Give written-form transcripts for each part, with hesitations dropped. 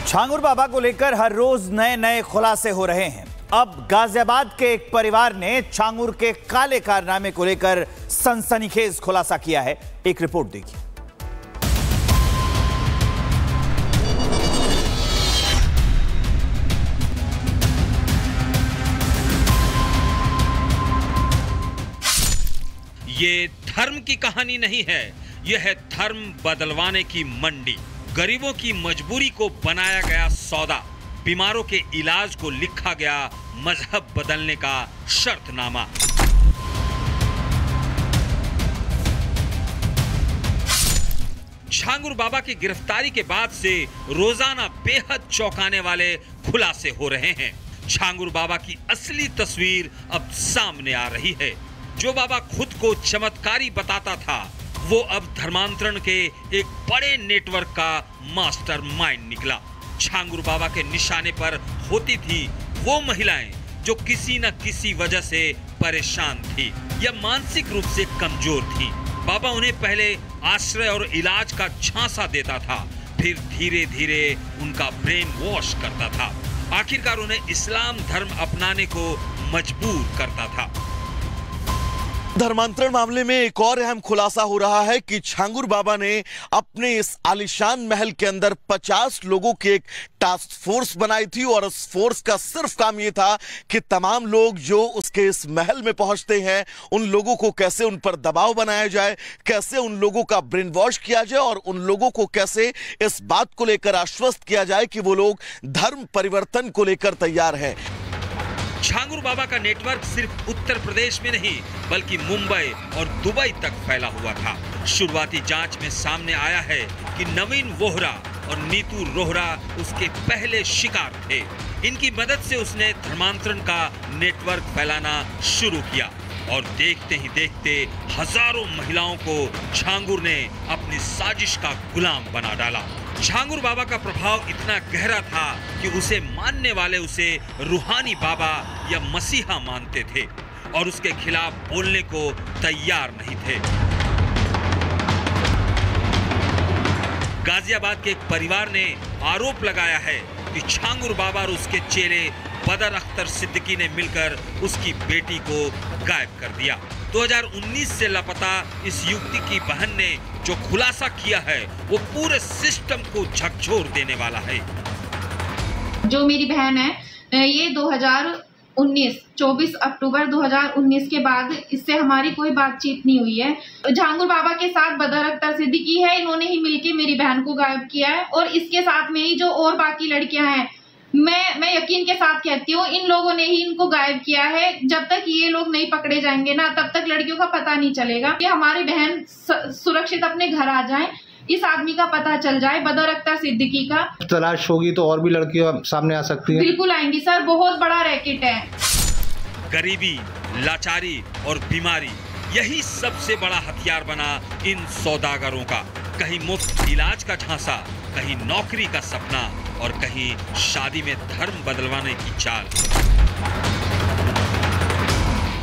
छांगुर बाबा को लेकर हर रोज नए नए खुलासे हो रहे हैं। अब गाजियाबाद के एक परिवार ने छांगुर के काले कारनामे को लेकर सनसनीखेज खुलासा किया है। एक रिपोर्ट देखिए। ये धर्म की कहानी नहीं है, यह है धर्म बदलवाने की मंडी। गरीबों की मजबूरी को बनाया गया सौदा, बीमारों के इलाज को लिखा गया मजहब बदलने का शर्तनामा। छांगुर बाबा की गिरफ्तारी के बाद से रोजाना बेहद चौंकाने वाले खुलासे हो रहे हैं। छांगुर बाबा की असली तस्वीर अब सामने आ रही है। जो बाबा खुद को चमत्कारी बताता था, वो अब धर्मांतरण के एक बड़े नेटवर्क का मास्टरमाइंड निकला। छांगुर बाबा के निशाने पर होती थी वो महिलाएं जो किसी न किसी वजह से परेशान थी या मानसिक रूप से कमजोर थी। बाबा उन्हें पहले आश्रय और इलाज का झांसा देता था, फिर धीरे धीरे उनका ब्रेन वॉश करता था, आखिरकार उन्हें इस्लाम धर्म अपनाने को मजबूर करता था। धर्मांतरण मामले में एक और अहम खुलासा हो रहा है कि छांगुर बाबा ने अपने इस आलीशान महल के अंदर 50 लोगों की एक टास्क फोर्स बनाई थी और उस फोर्स का सिर्फ काम यह था कि तमाम लोग जो उसके इस महल में पहुंचते हैं उन लोगों को कैसे उन पर दबाव बनाया जाए, कैसे उन लोगों का ब्रेन वॉश किया जाए और उन लोगों को कैसे इस बात को लेकर आश्वस्त किया जाए कि वो लोग धर्म परिवर्तन को लेकर तैयार हैं। छांगुर बाबा का नेटवर्क सिर्फ उत्तर प्रदेश में नहीं बल्कि मुंबई और दुबई तक फैला हुआ था। शुरुआती जांच में सामने आया है कि नवीन वोहरा और नीतू रोहरा उसके पहले शिकार थे। इनकी मदद से उसने धर्मांतरण का नेटवर्क फैलाना शुरू किया और देखते ही देखते हजारों महिलाओं को छांगुर ने अपनी साजिश का गुलाम बना डाला। छांगुर बाबा का प्रभाव इतना गहरा था कि उसे मानने वाले उसे रूहानी बाबा या मसीहा मानते थे और उसके खिलाफ बोलने को तैयार नहीं थे। गाजियाबाद के एक परिवार ने आरोप लगाया है कि छांगुर बाबा और उसके चेले बदर अख्तर सिद्दीकी ने मिलकर उसकी बेटी को गायब कर दिया। 2019 से लापता इस युवती की बहन ने जो खुलासा किया है वो पूरे सिस्टम को झकझोर देने वाला है। जो मेरी बहन है ये 24 अक्टूबर 2019 के बाद इससे हमारी कोई बातचीत नहीं हुई है। छांगुर बाबा के साथ बदर अख्तर सिद्दीकी है, इन्होंने ही मिलके मेरी बहन को गायब किया है और इसके साथ में ही जो और बाकी लड़कियां हैं, मैं यकीन के साथ कहती हूँ इन लोगों ने ही इनको गायब किया है। जब तक ये लोग नहीं पकड़े जाएंगे ना तब तक लड़कियों का पता नहीं चलेगा कि हमारी बहन सुरक्षित अपने घर आ जाए, इस आदमी का पता चल जाए, बदर अख्तर सिद्दीकी का। तलाश होगी तो और भी लड़कियां सामने आ सकती हैं। बिल्कुल आएंगी सर, बहुत बड़ा रैकेट है। गरीबी, लाचारी और बीमारी यही सबसे बड़ा हथियार बना इन सौदागरों का। कहीं मुफ्त इलाज का झांसा, कहीं नौकरी का सपना और कहीं शादी में धर्म बदलवाने की चाल।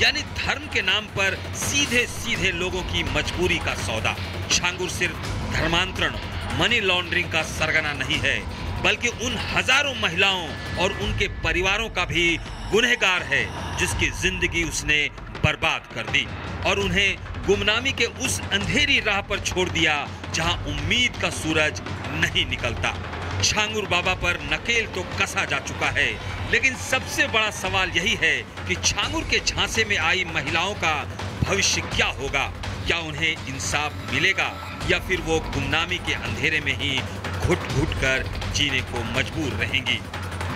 यानी धर्म के नाम पर सीधे सीधे लोगों की मजबूरी का सौदा। छांगुर सिर्फ धर्मांतरण, मनी लॉन्ड्रिंग का सरगना नहीं है बल्कि उन हजारों महिलाओं और उनके परिवारों का भी गुनहगार है जिसकी जिंदगी उसने बर्बाद कर दी और उन्हें गुमनामी के उस अंधेरी राह पर छोड़ दिया जहां उम्मीद का सूरज नहीं निकलता। छांगुर बाबा पर नकेल तो कसा जा चुका है, लेकिन सबसे बड़ा सवाल यही है कि छांगुर के झांसे में आई महिलाओं का भविष्य क्या होगा। क्या उन्हें इंसाफ मिलेगा या फिर वो गुमनामी के अंधेरे में ही घुट घुट कर जीने को मजबूर रहेंगी।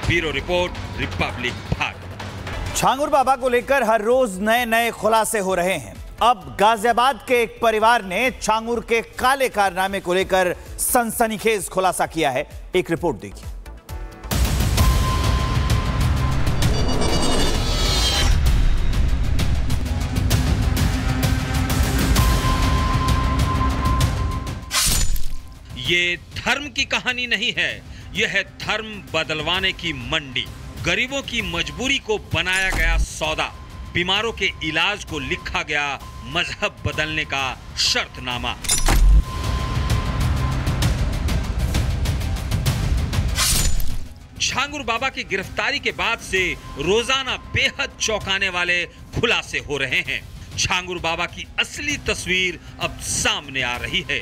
Bureau report, republic Bharat. Changur Baba को लेकर हर रोज नए नए खुलासे हो रहे हैं। अब गाजियाबाद के एक परिवार ने छांगुर के काले कारनामे को लेकर सनसनीखेज खुलासा किया है। एक रिपोर्ट देखिए। ये धर्म की कहानी नहीं है, यह है धर्म बदलवाने की मंडी। गरीबों की मजबूरी को बनाया गया सौदा, बीमारों के इलाज को लिखा गया मजहब बदलने का शर्तनामा। छांगुर बाबा की गिरफ्तारी के बाद से रोजाना बेहद चौंकाने वाले खुलासे हो रहे हैं। छांगुर बाबा की असली तस्वीर अब सामने आ रही है।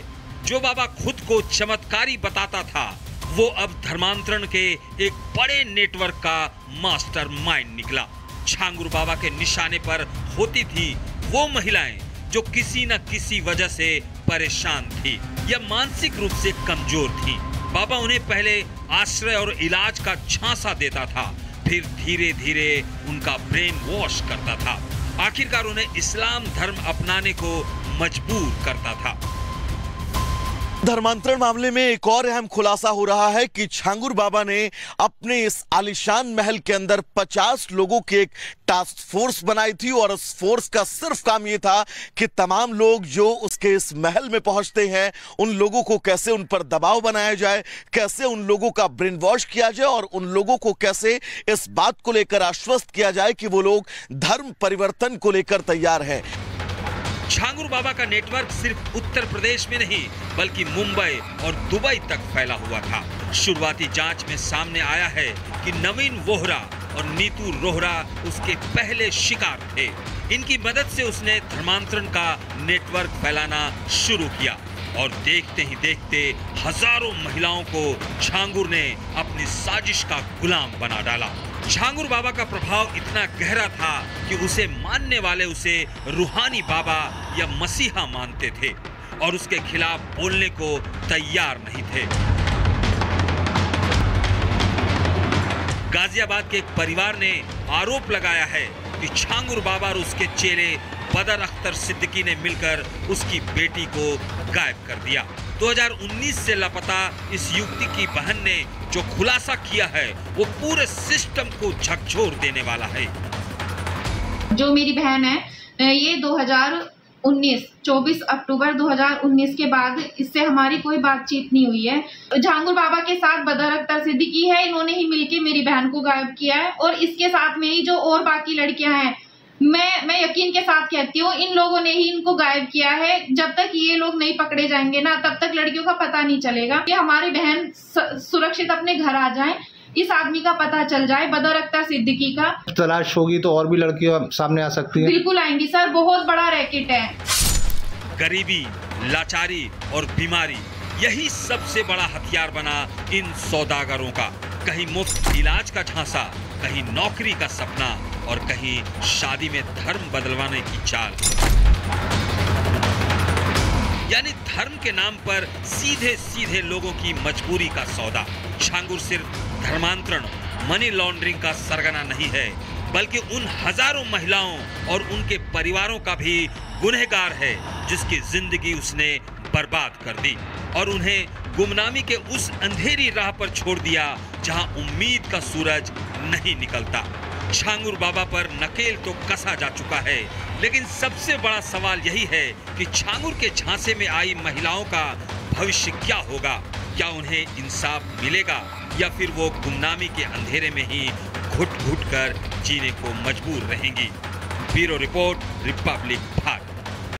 जो बाबा खुद को चमत्कारी बताता था, वो अब धर्मांतरण के एक बड़े नेटवर्क का मास्टरमाइंड निकला। छांगुर बाबा के निशाने पर होती थी वो महिलाएं जो किसी न किसी वजह से परेशान थी या मानसिक रूप से कमजोर थी। बाबा उन्हें पहले आश्रय और इलाज का झांसा देता था, फिर धीरे धीरे उनका ब्रेन वॉश करता था, आखिरकार उन्हें इस्लाम धर्म अपनाने को मजबूर करता था। धर्मांतरण मामले में एक और अहम खुलासा हो रहा है कि छांगुर बाबा ने अपने इस आलीशान महल के अंदर 50 लोगों की एक टास्क फोर्स बनाई थी और उस फोर्स का सिर्फ काम यह था कि तमाम लोग जो उसके इस महल में पहुंचते हैं, उन लोगों को कैसे उन पर दबाव बनाया जाए, कैसे उन लोगों का ब्रेन वॉश किया जाए और उन लोगों को कैसे इस बात को लेकर आश्वस्त किया जाए कि वो लोग धर्म परिवर्तन को लेकर तैयार हैं। छांगुर बाबा का नेटवर्क सिर्फ उत्तर प्रदेश में नहीं बल्कि मुंबई और दुबई तक फैला हुआ था। शुरुआती जांच में सामने आया है कि नवीन वोहरा और नीतू रोहरा उसके पहले शिकार थे। इनकी मदद से उसने धर्मांतरण का नेटवर्क फैलाना शुरू किया और देखते ही देखते हजारों महिलाओं को छांगुर ने अपनी साजिश का गुलाम बना डाला। छांगुर बाबा का प्रभाव इतना गहरा था कि उसे मानने वाले उसे रूहानी बाबा या मसीहा मानते थे और उसके खिलाफ बोलने को तैयार नहीं थे। गाजियाबाद के एक परिवार ने आरोप लगाया है कि छांगुर बाबा और उसके चेले बदर अख्तर सिद्दीकी ने मिलकर उसकी बेटी को गायब कर दिया। 2019 से लापता इस युवती की बहन ने जो खुलासा किया है वो पूरे सिस्टम को झकझोर देने वाला है। जो मेरी बहन है ये 24 अक्टूबर 2019 के बाद इससे हमारी कोई बातचीत नहीं हुई है। छांगुर बाबा के साथ बदर अख्तर सिद्दीकी है, इन्होंने ही मिलके मेरी बहन को गायब किया है और इसके साथ में ही जो और बाकी लड़कियां हैं, मैं यकीन के साथ कहती हूँ इन लोगों ने ही इनको गायब किया है। जब तक ये लोग नहीं पकड़े जाएंगे ना, तब तक लड़कियों का पता नहीं चलेगा कि हमारी बहन सुरक्षित अपने घर आ जाए, इस आदमी का पता चल जाए, बदर अख्तर सिद्दीकी का। तलाश होगी तो और भी लड़कियां सामने आ सकती हैं। बिल्कुल आएंगी सर, बहुत बड़ा रैकेट है। गरीबी, लाचारी और बीमारी यही सबसे बड़ा हथियार बना इन सौदागरों का। कहीं मुफ्त इलाज का झांसा, कहीं नौकरी का सपना और कहीं शादी में धर्म बदलवाने की चाल। यानी धर्म के नाम पर सीधे सीधे लोगों की मजबूरी का सौदा। छांगुर सिर्फ धर्मांतरण, मनी लॉन्ड्रिंग का सरगना नहीं है, बल्कि उन हजारों महिलाओं और उनके परिवारों का भी गुनहगार है जिसकी जिंदगी उसने बर्बाद कर दी और उन्हें गुमनामी के उस अंधेरी राह पर छोड़ दिया जहां उम्मीद का सूरज नहीं निकलता। छांगुर बाबा पर नकेल तो कसा जा चुका है, लेकिन सबसे बड़ा सवाल यही है कि छांगुर के झांसे में आई महिलाओं का भविष्य क्या होगा। क्या उन्हें इंसाफ मिलेगा या फिर वो गुमनामी के अंधेरे में ही घुट घुट कर जीने को मजबूर रहेंगी। Bureau report, republic Bharat.